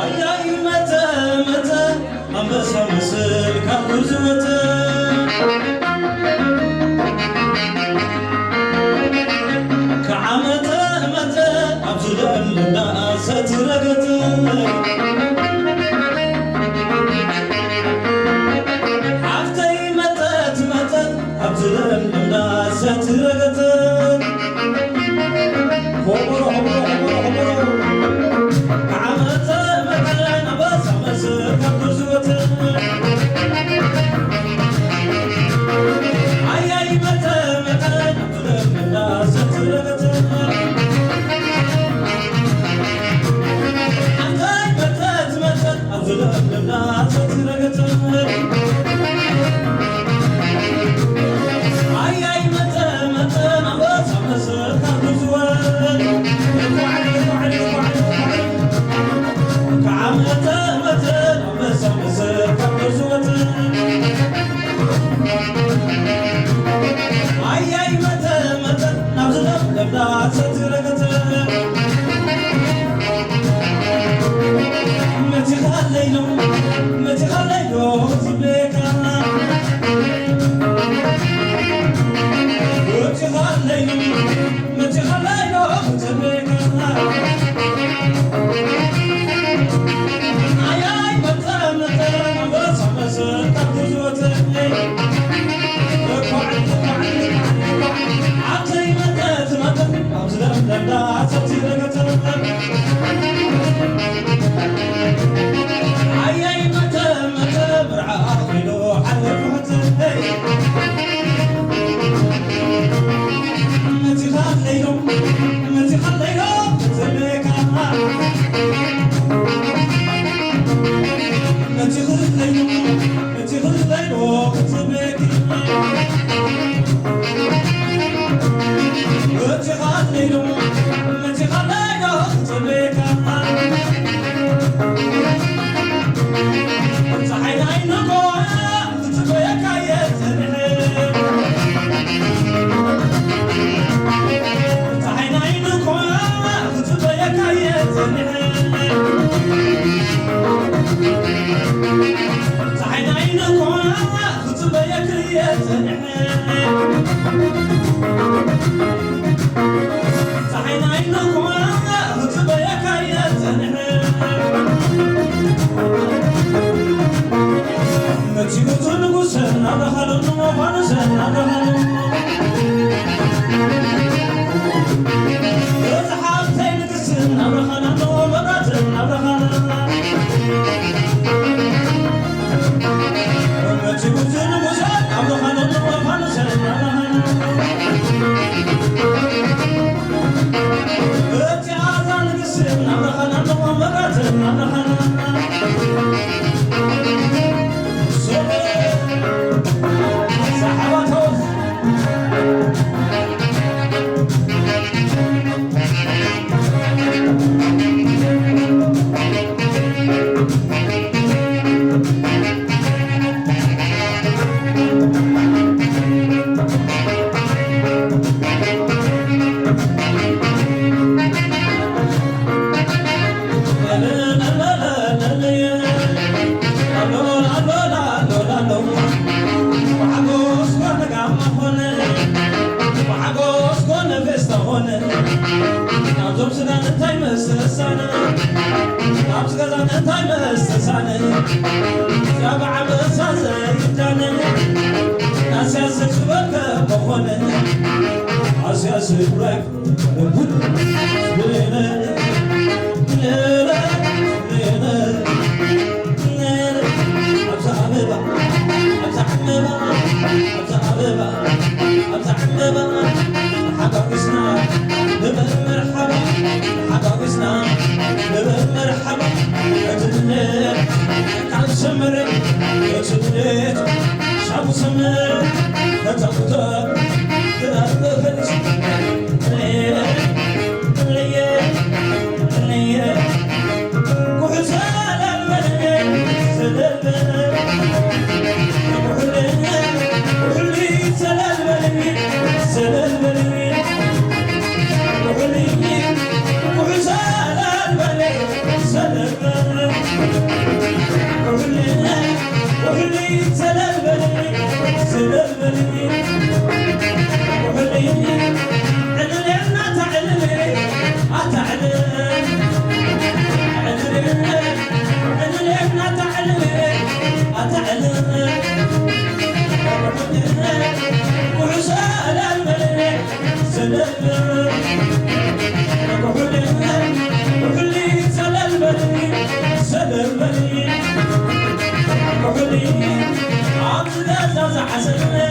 አያይ መተ አንበሳ ምስል ካብዙወተ ከዓመተ መተ አብዝለልና ሰትረገተ ሓፍተይ መተት አብዝለልና ሰትረገተ ሆቦሮ ከዓመተ መተ አንበሳ ምስል ካብዙወተ አያይ መተ አብዝለልና ሰትረገተ Salam سلمني وحلي عللي أنا تعللي أتعلل عللي أنا تعللي أتعلل وحسال الملي سلمني وحلي سلمني سلمني وحلي عبد الغزاز حسننا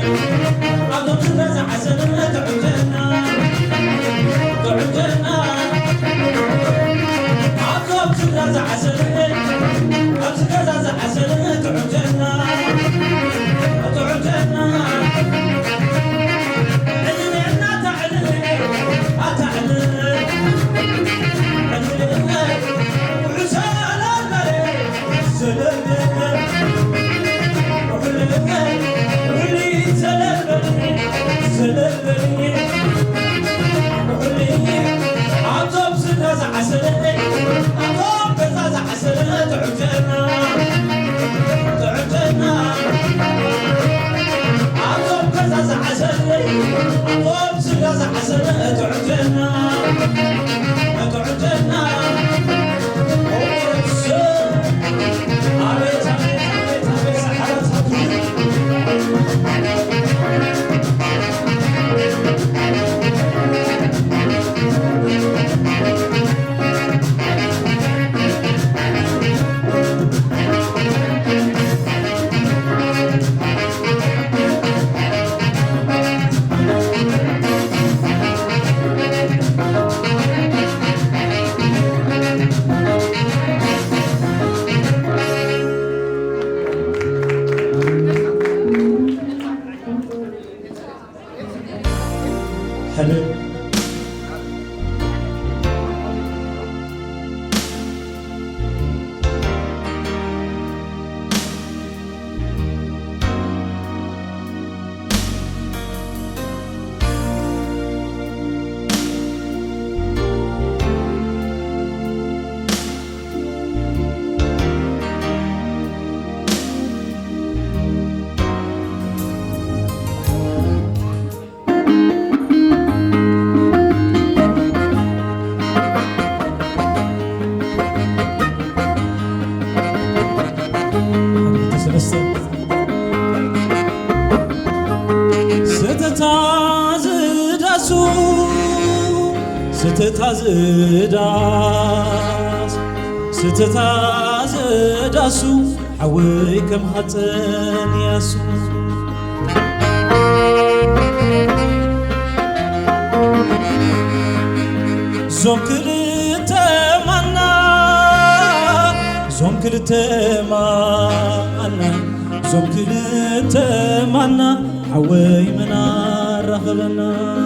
عبد الغزاز حسننا تعجلنا تعجلنا عبد الغزاز حسننا عبد الغزاز حسننا تعجلنا تعجلنا علمي عنا تعلمي أتعلم علمي وعسال الملك سلمي ستتازداسو حوي كم حتن ياسو زوم كلت مانا حوي منا رخلنا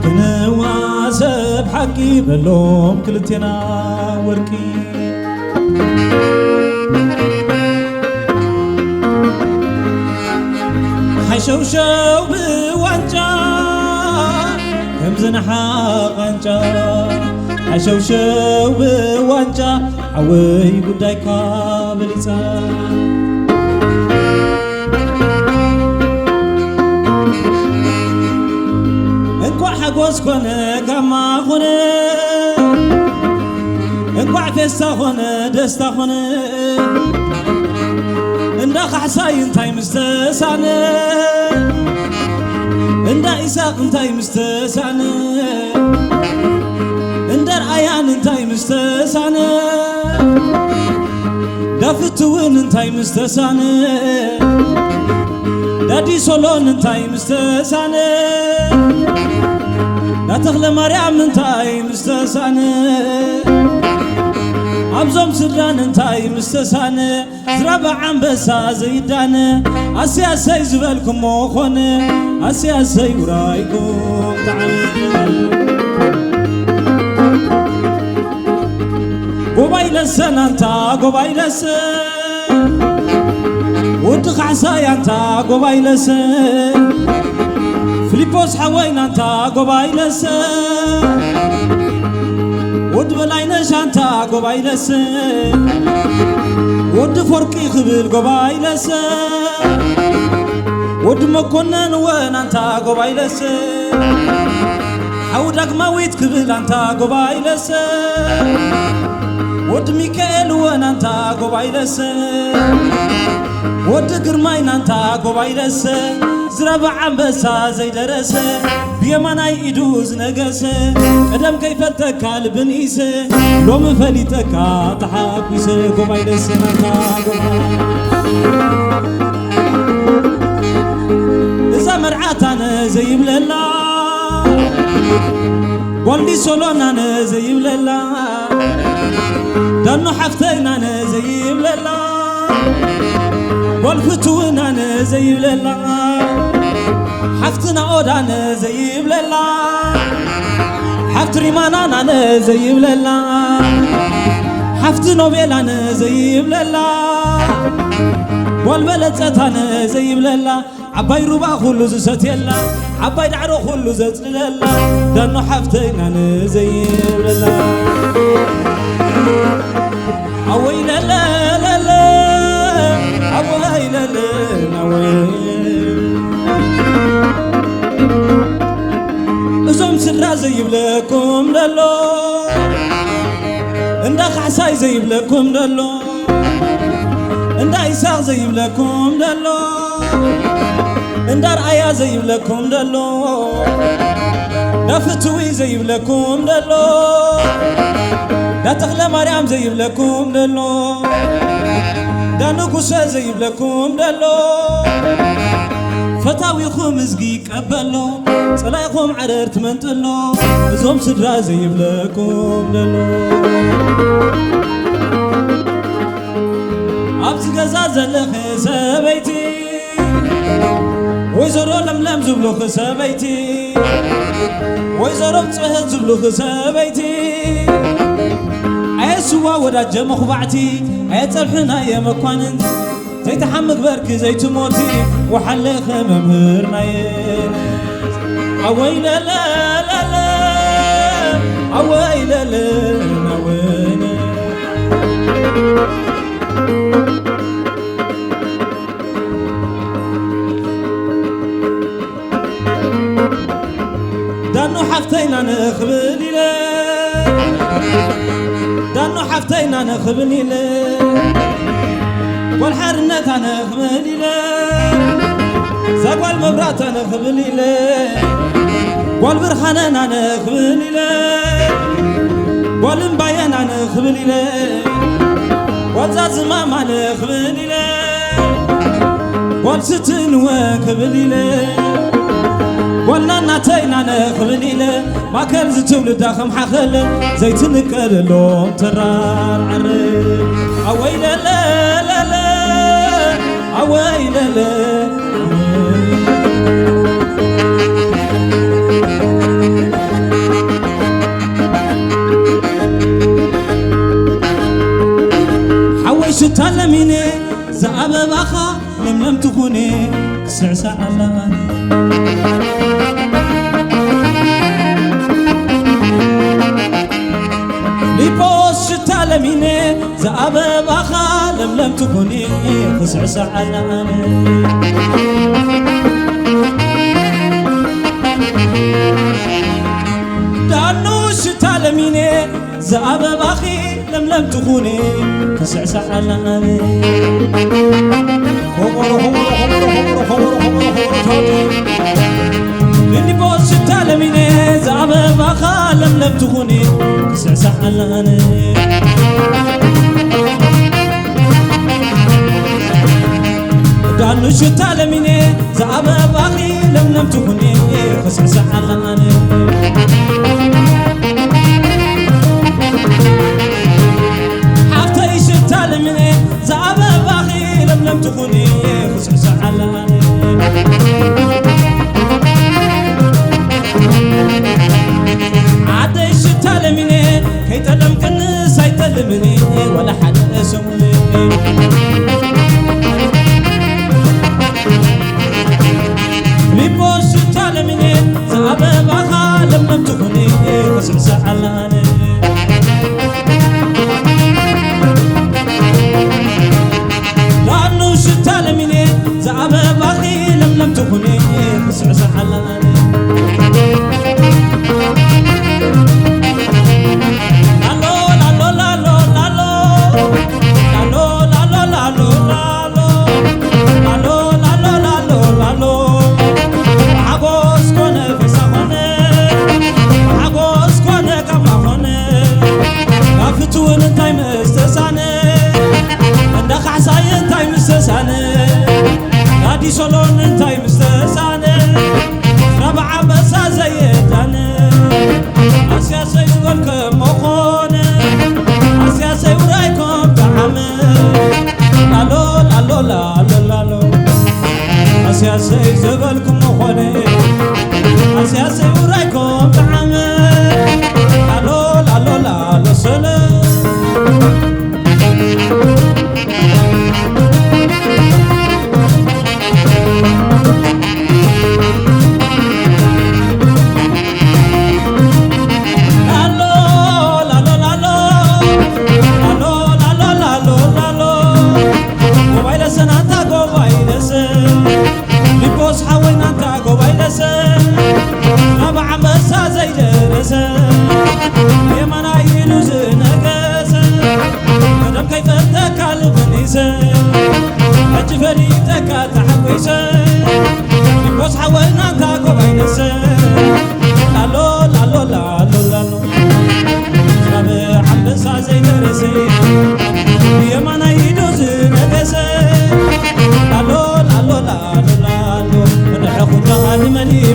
كنواسب حقي بلوم كلتنا وركي حيشوشو بوانجا كم زنحا غانجا حيشوشو بوانجا عوي قدايكا بليسا حقوس كونه كما خونه انقع فيستا خونه دستا خونه اندا خحساي انتاي مستسانه اندا إساق انتاي مستسانه اندر ايان انتاي مستسانه دافتوين انتاي مستسانه دادي سولون انتاي مستسانه لا تخلى مريم انتاي مستسانه أبزم سران انتاي مستسانه زرابع عنبسا زيدانه أسياسي زبالكم موخونه أسياسي ورايكم تعمل قبيل السنة انتا قبيل السن ودخ عساي انتا قبيل السن فيليبوس حوين أنت قبايلس ود بلاينش أنت قبايلس ود فرقي خبل قبايلس ود مكونن وين أنت قبايلس حودك مويت قبل أنت قبايلس ود ميكائيل وين أنت قبايلس ود قرماين أنت قبايلس زربع عمبسا زي درس بيماناي إدوز نقس قدم كيف التكال بنيس لو مفليتك تحاكويس قبايلس أنت إذا مرعاتنا زي بللا والدي سولونا زي بللا دانو حفتينا زي بللا والفتونا زي بللا حفتنا أودانا زي بللا حفت ريمانانا زي بللا حفت نوبيلانا زي بللا والبلد زتانا زي بللا عباي ربا خلو زست يلا عباي دعرو خلو زت للا دانو حفتينا زي بللا أوي للا للا أوي للا أوي أزوم سرا زي بلكم للو اندا خعساي زي بلكم للو اندا إساق زي بلكم للو اندا رأيا زي بلكم للو نفتوي زي بلكم للو لا تغلى مريم زي بلكم للو دا نقوشة زي بلكم للو فتاويكم مزقي قبلو صلايكم عرر تمنتلو زوم سدرا زي بلكم للو أبز قزاز اللخي سبيتي ويزرو لملم زبلو خسبيتي ويزرو بتصهد زبلو خسبيتي سوا وداج مخبعتي ايتصلحنا يا مكواننت زي تحمق برك زي تموتي وحلخ ممهرنا ينس اوي لا لا لا لا اوي لا لا اوين دانو حفتينا نخبلي لا دانو حفتينا نخبني له والحرنت أنا خبني له زقوا المبرات أنا خبني له والبرخان أنا خبني له والمبين أنا خبني له والزاز مام أنا خبني له والستن وخبني له والنا تينا نخبني له ما كان زتولد داخم حخل زيت نكرلو ترار عرب اوي لا لا لا لا اوي لا لا حويش تعلميني زعب باخا لم تكوني سعسع علاني تعلميني زعب باخا لم تكوني خسعسع علاني دانوش تعلميني زعب باخي لم تكوني خسعسع علاني اللي بوش تعلميني زعب باخا لم تكوني خسعسع علاني دانوش تعلميني زعب باخي لم تكوني خسعسع علاني حفتيش تعلميني زعب باخي لم تكوني خسعسع علاني عديش تعلميني كي تلم كنس هاي تلمني ولا حد اسمني لبوش تعلميني زانه نادي صالون انتاي مستسانه ربع بسا زيدانه اسياسي يقولكم مخونه اسياسي ورايكم بعمل لالو لالو لالو لالو اسياسي يقولكم مخونه اسياسي ورايكم بعمل لالو لالو لالو سلام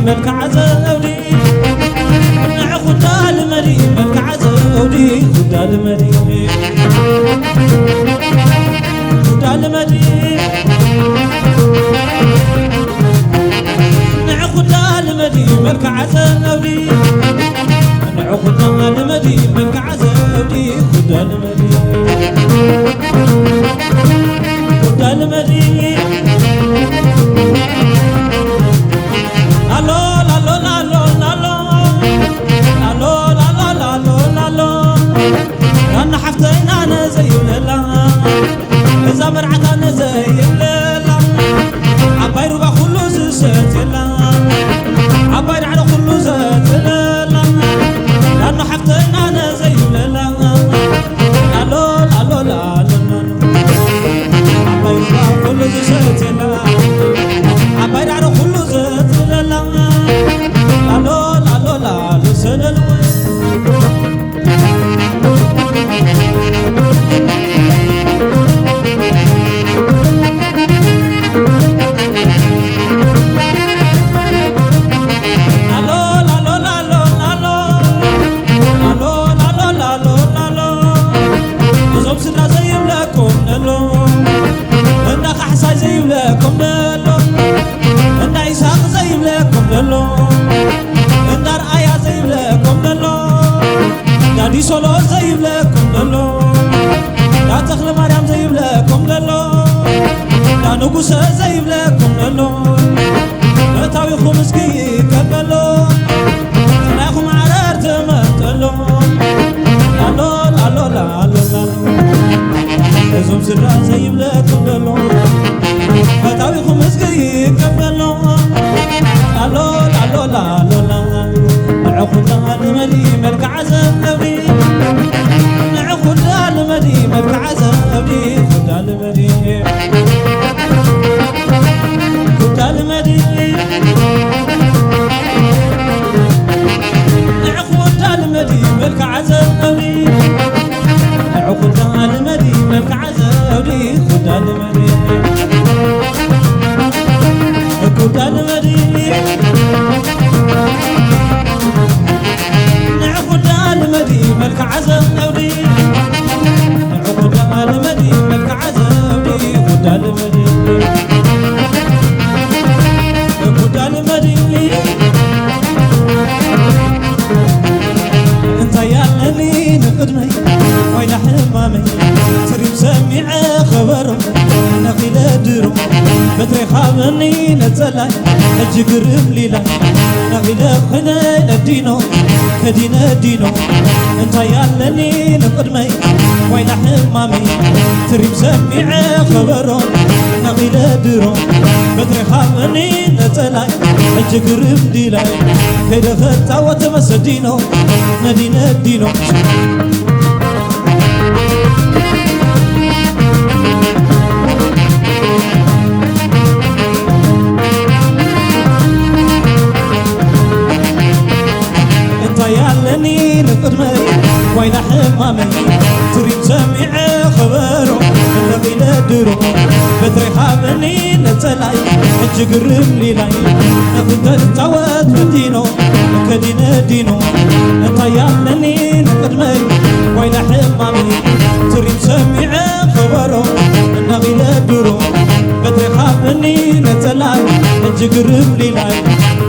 ملك عزودي نعخد المري ملك عزودي خد المري خد المري نعخد المري ملك عزودي نعخد المري ملك عزودي خد المري خد المري مرعتنا زي الليلة عباير بخلو زيت الليلة عباير على خلو زيت الليلة لأنه حفتنا أنا زي الليلة لالو لالو لالو عباير بخلو زيت الليلة عباير على خلو زيت الليلة لالو لالو لالو سلالو نادي صلو زي لكم للو لا تخل مريم زي لكم للو لا نقص زي لكم للو لا تاوي خمس كي كبلو تناخم عرار تمتلو لالو لالو لالو لالو زوم سرا زي لكم للو لا تاوي خمس كي كبلو لالو لالو لالو لالو نعخد المدي ملك عزودي نعخد المدي ملك عزودي خد المدي خد المدي نعخد المدي ملك عزودي نعخد المدي ملك عزودي خد المدي خد المدي ملك عزودي عقد المدي ملك عزودي خد المدي خد المدي انت يا اللي نقدمي وين حمامي تريم سميع خبرهم نقيل درهم بدري خامني نتلاي اجي قرب ليلا نقيل خنا ندينو كدينا دينو انت يا اللي نقدمي وين حمامي تريم سميع خبرهم نقيل درهم بدري خامني نتلاي اجي قرب ليلا كيدا فتا وتمسدينو ندينا دينو يالني نقدمي وين حمامي تريد سميع خبره الذي لا درو خابني نتلاي الجقرب لي لاي نقدر تعود مدينو كدينا دينو انت يالني نقدمي وين حمامي تريم سميع خبرو نغيل الدرو بدري خابني نتلاي الجقرب لي لاي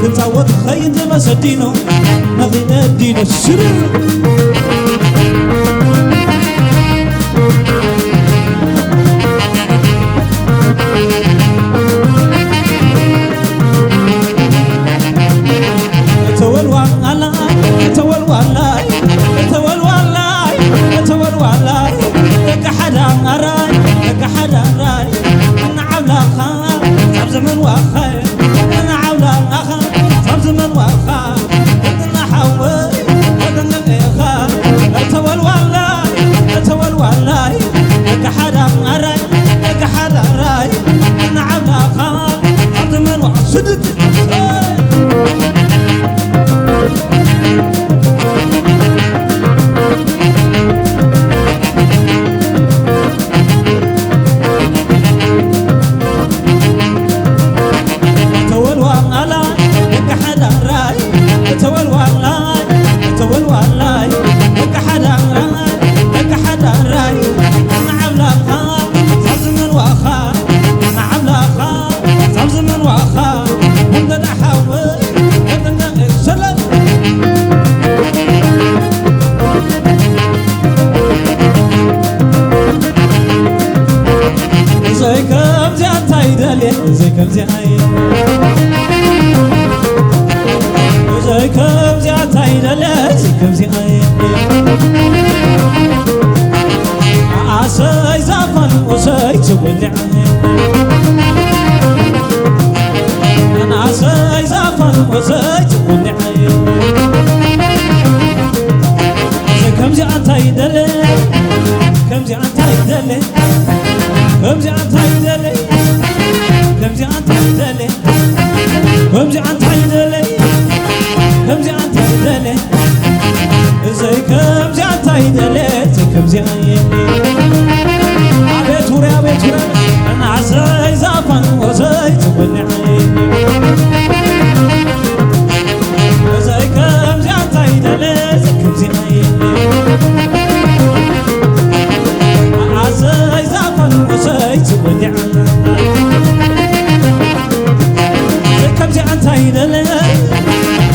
كنتعود خيد مسدينو نغيل الدينو شرو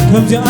كم جاء